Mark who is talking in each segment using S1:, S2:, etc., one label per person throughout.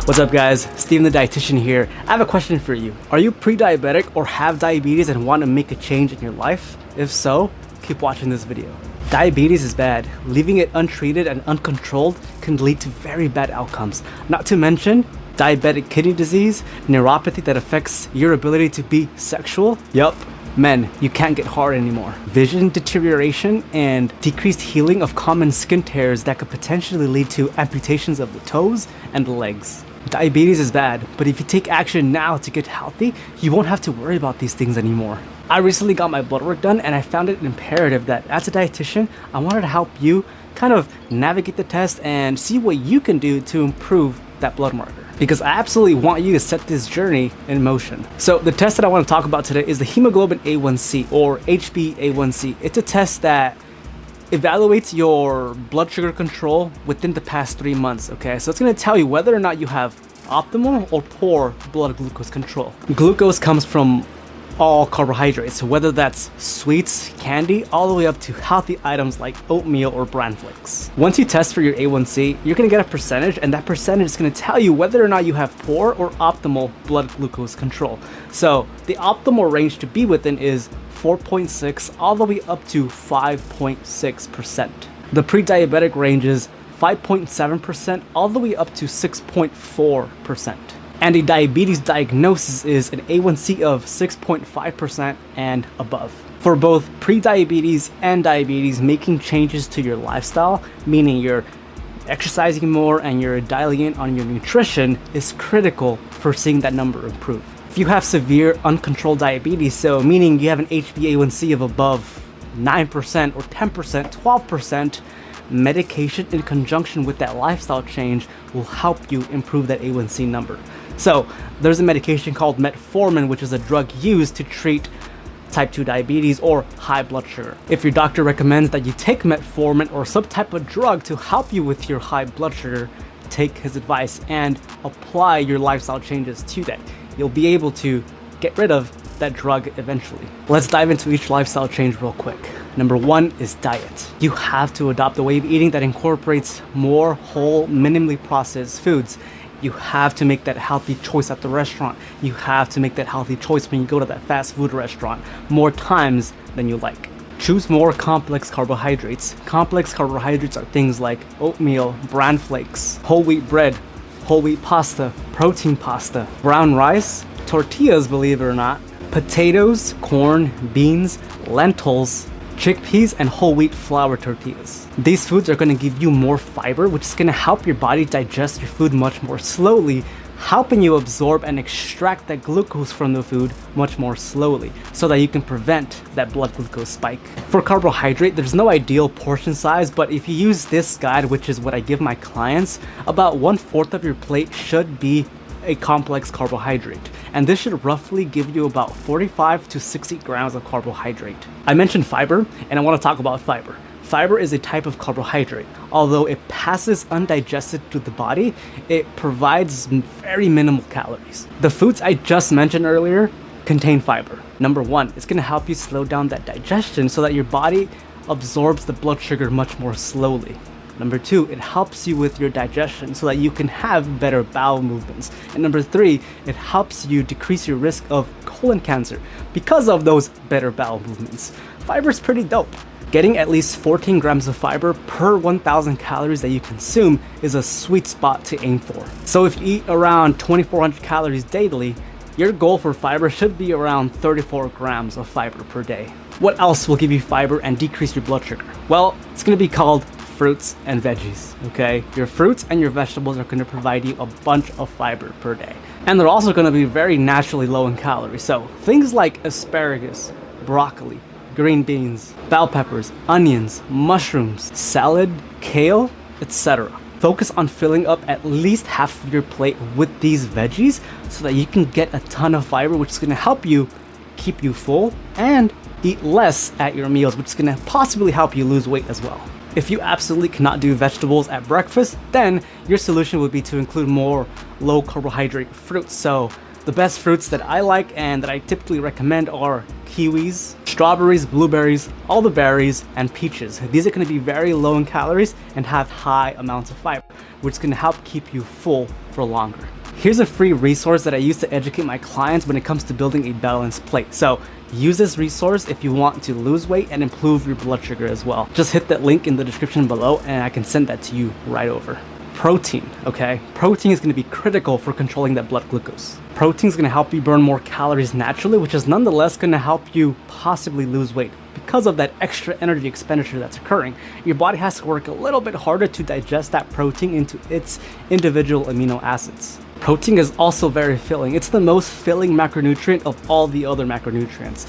S1: What's up guys, Steven the Dietitian here. I have a question for you. Are you pre-diabetic or have diabetes and want to make a change in your life? If so, keep watching this video. Diabetes is bad. Leaving it untreated and uncontrolled can lead to very bad outcomes. Not to mention diabetic kidney disease, neuropathy that affects your ability to be sexual. Yup, men, you can't get hard anymore. Vision deterioration and decreased healing of common skin tears that could potentially lead to amputations of the toes and the legs. Diabetes is bad, but if you take action now to get healthy, you won't have to worry about these things anymore. I recently got my blood work done and I found it imperative that as a dietitian, I wanted to help you kind of navigate the test and see what you can do to improve that blood marker. Because I absolutely want you to set this journey in motion. So the test that I want to talk about today is the hemoglobin A1C or HbA1c. It's a test that evaluates your blood sugar control within the past 3 months, okay? So it's going to tell you whether or not you have optimal or poor blood glucose control. Glucose comes from all carbohydrates, whether that's sweets, candy, all the way up to healthy items like oatmeal or bran flakes. Once you test for your A1C, you're going to get a percentage, and that percentage is going to tell you whether or not you have poor or optimal blood glucose control. So the optimal range to be within is 4.6 all the way up to 5.6%. The pre-diabetic range is 5.7% all the way up to 6.4%. And a diabetes diagnosis is an A1C of 6.5% and above. For both pre-diabetes and diabetes, making changes to your lifestyle, meaning you're exercising more and you're dialing in on your nutrition, is critical for seeing that number improve. If you have severe uncontrolled diabetes, so meaning you have an HbA1c of above 9% or 10%, 12%, medication in conjunction with that lifestyle change will help you improve that A1C number. So there's a medication called metformin, which is a drug used to treat type 2 diabetes or high blood sugar. If your doctor recommends that you take metformin or some type of drug to help you with your high blood sugar, take his advice and apply your lifestyle changes to that. You'll be able to get rid of that drug eventually. Let's dive into each lifestyle change real quick. Number 1 is diet. You have to adopt a way of eating that incorporates more whole, minimally processed foods. You have to make that healthy choice at the restaurant. You have to make that healthy choice when you go to that fast food restaurant more times than you like. Choose more complex carbohydrates. Complex carbohydrates are things like oatmeal, bran flakes, whole wheat bread, whole wheat pasta, protein pasta, brown rice, tortillas, believe it or not, potatoes, corn, beans, lentils, chickpeas, and whole wheat flour tortillas. These foods are going to give you more fiber, which is going to help your body digest your food much more slowly, helping you absorb and extract that glucose from the food much more slowly so that you can prevent that blood glucose spike. For carbohydrate, there's no ideal portion size, but if you use this guide, which is what I give my clients, about 1/4 of your plate should be a complex carbohydrate, and this should roughly give you about 45 to 60 grams of carbohydrate. I mentioned fiber, and I want to talk about fiber. Fiber is a type of carbohydrate. Although it passes undigested through the body, it provides very minimal calories. The foods I just mentioned earlier contain fiber. Number 1, it's going to help you slow down that digestion so that your body absorbs the blood sugar much more slowly. Number 2, it helps you with your digestion so that you can have better bowel movements. And number 3, it helps you decrease your risk of colon cancer because of those better bowel movements. Fiber is pretty dope. Getting at least 14 grams of fiber per 1,000 calories that you consume is a sweet spot to aim for. So if you eat around 2,400 calories daily, your goal for fiber should be around 34 grams of fiber per day. What else will give you fiber and decrease your blood sugar? Well, it's going to be called fruits and veggies, okay? Your fruits and your vegetables are going to provide you a bunch of fiber per day. And they're also going to be very naturally low in calories. So things like asparagus, broccoli, green beans, bell peppers, onions, mushrooms, salad, kale, etc. Focus on filling up at least half of your plate with these veggies so that you can get a ton of fiber, which is going to help you keep you full and eat less at your meals, which is going to possibly help you lose weight as well. If you absolutely cannot do vegetables at breakfast, then your solution would be to include more low carbohydrate fruits. So The best fruits that I like and that I typically recommend are kiwis, strawberries, blueberries, all the berries, and peaches. These are going to be very low in calories and have high amounts of fiber, which is going to help keep you full for longer. Here's a free resource that I use to educate my clients when it comes to building a balanced plate. So use this resource if you want to lose weight and improve your blood sugar as well. Just hit that link in the description below and I can send that to you right over. Protein, okay? Protein is going to be critical for controlling that blood glucose. Protein is going to help you burn more calories naturally, which is nonetheless going to help you possibly lose weight. Because of that extra energy expenditure that's occurring, your body has to work a little bit harder to digest that protein into its individual amino acids. Protein is also very filling. It's the most filling macronutrient of all the other macronutrients,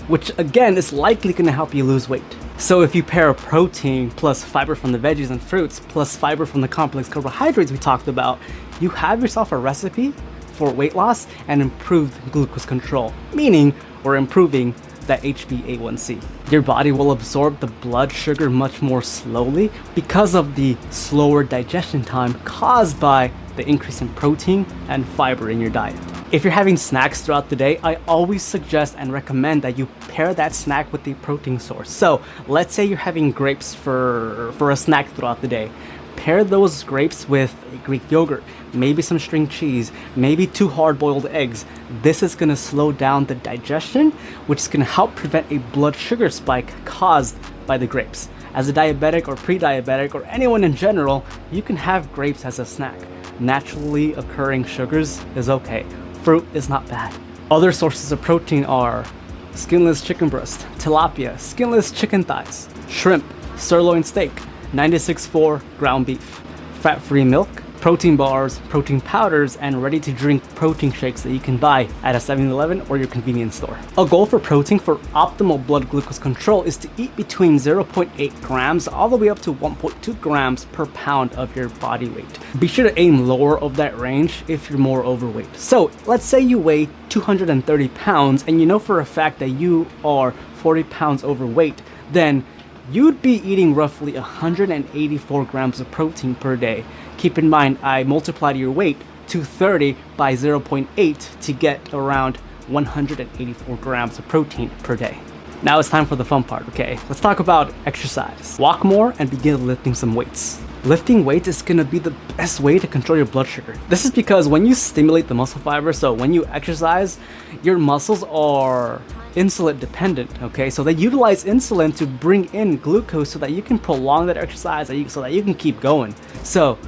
S1: which again is likely going to help you lose weight. So if you pair protein plus fiber from the veggies and fruits plus fiber from the complex carbohydrates we talked about, you have yourself a recipe for weight loss and improved glucose control, meaning we're improving that HbA1c. Your body will absorb the blood sugar much more slowly because of the slower digestion time caused by the increase in protein and fiber in your diet. If you're having snacks throughout the day, I always suggest and recommend that you pair that snack with a protein source. So let's say you're having grapes for a snack throughout the day. Pair those grapes with a Greek yogurt, maybe some string cheese, maybe 2 hard-boiled eggs. This is going to slow down the digestion, which is going to help prevent a blood sugar spike caused by the grapes. As a diabetic or pre-diabetic or anyone in general, you can have grapes as a snack. Naturally occurring sugars is okay. Fruit is not bad. Other sources of protein are skinless chicken breast, tilapia, skinless chicken thighs, shrimp, sirloin steak, 96.4 ground beef, fat-free milk, protein bars, protein powders, and ready-to-drink protein shakes that you can buy at a 7-Eleven or your convenience store. A goal for protein for optimal blood glucose control is to eat between 0.8 grams all the way up to 1.2 grams per pound of your body weight. Be sure to aim lower of that range if you're more overweight. So let's say you weigh 230 pounds and you know for a fact that you are 40 pounds overweight, then you'd be eating roughly 184 grams of protein per day. Keep in mind, I multiplied your weight 230 by 0.8 to get around 184 grams of protein per day. Now it's time for the fun part, okay? Let's talk about exercise. Walk more and begin lifting some weights. Lifting weights is going to be the best way to control your blood sugar. This is because when you stimulate the muscle fiber, so when you exercise, your muscles are insulin dependent, okay? So they utilize insulin to bring in glucose so that you can prolong that exercise, so that you can keep going. So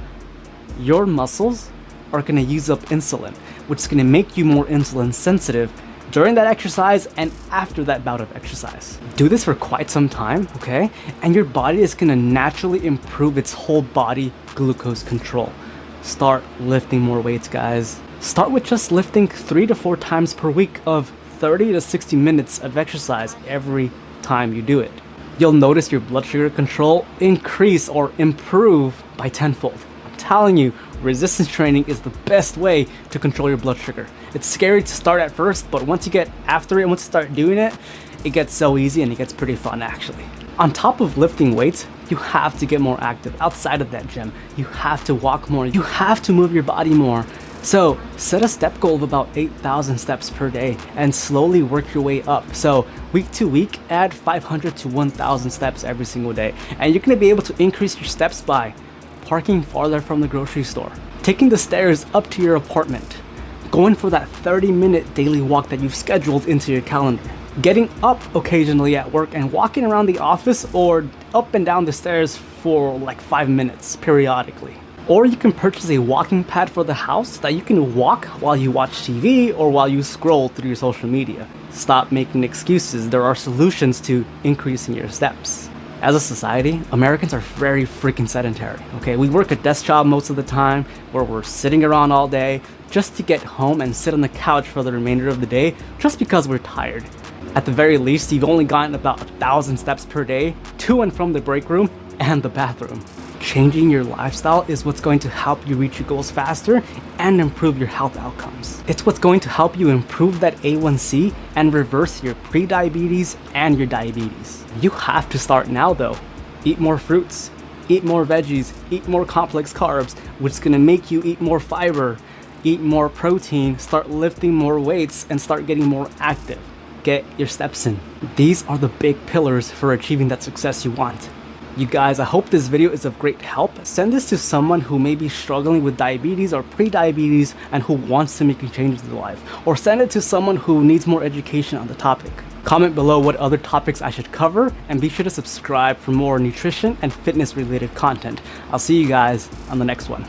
S1: your muscles are going to use up insulin, which is going to make you more insulin sensitive during that exercise and after that bout of exercise. Do this for quite some time, okay? And your body is going to naturally improve its whole body glucose control. Start lifting more weights, guys. Start with just lifting 3 to 4 times per week of 30 to 60 minutes of exercise every time you do it. You'll notice your blood sugar control increase or improve by tenfold. I'm telling you, resistance training is the best way to control your blood sugar. It's scary to start at first, but once you get after it, once you start doing it, it gets so easy and it gets pretty fun actually. On top of lifting weights, you have to get more active outside of that gym. You have to walk more. You have to move your body more. So set a step goal of about 8,000 steps per day and slowly work your way up. So week to week, add 500 to 1,000 steps every single day. And you're going to be able to increase your steps by parking farther from the grocery store, taking the stairs up to your apartment, going for that 30-minute daily walk that you've scheduled into your calendar, getting up occasionally at work and walking around the office or up and down the stairs for like 5 minutes periodically. Or you can purchase a walking pad for the house so that you can walk while you watch TV or while you scroll through your social media. Stop making excuses. There are solutions to increasing your steps. As a society, Americans are very freaking sedentary, okay? We work a desk job most of the time where we're sitting around all day just to get home and sit on the couch for the remainder of the day just because we're tired. At the very least, you've only gotten about 1,000 steps per day to and from the break room and the bathroom. Changing your lifestyle is what's going to help you reach your goals faster and improve your health outcomes. It's what's going to help you improve that A1C and reverse your pre-diabetes and your diabetes. You have to start now though. Eat more fruits, eat more veggies, eat more complex carbs, which is going to make you eat more fiber, eat more protein, start lifting more weights, and start getting more active. Get your steps in. These are the big pillars for achieving that success you want. You guys, I hope this video is of great help. Send this to someone who may be struggling with diabetes or pre-diabetes and who wants to make a change in their life. Or send it to someone who needs more education on the topic. Comment below what other topics I should cover, and be sure to subscribe for more nutrition and fitness related content. I'll see you guys on the next one.